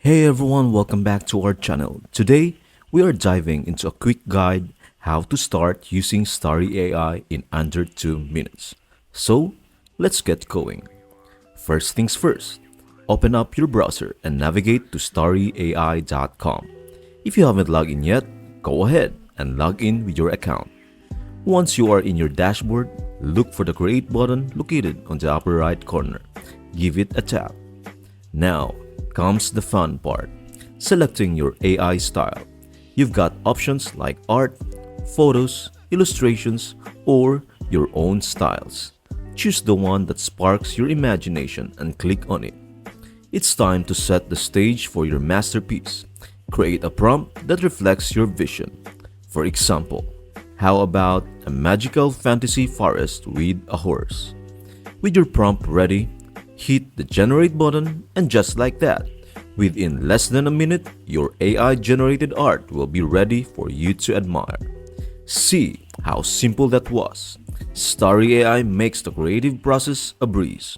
Hey everyone, welcome back to our channel. Today, we are diving into a quick guide how to start using StarryAi in under 2 minutes. So, let's get going. First things first, open up your browser and navigate to starryai.com. If you haven't logged in yet, go ahead and log in with your account. Once you are in your dashboard, look for the Create button located on the upper right corner. Give it a tap. Now comes the fun part, selecting your AI style. You've got options like art, photos, illustrations, or your own styles. Choose the one that sparks your imagination and click on it. It's time to set the stage for your masterpiece. Create a prompt that reflects your vision. For example, how about a magical fantasy forest with a horse? With your prompt ready, hit the generate button, and just like that, within less than a minute, your AI generated art will be ready for you to admire. See how simple that was. Starry AI makes the creative process a breeze.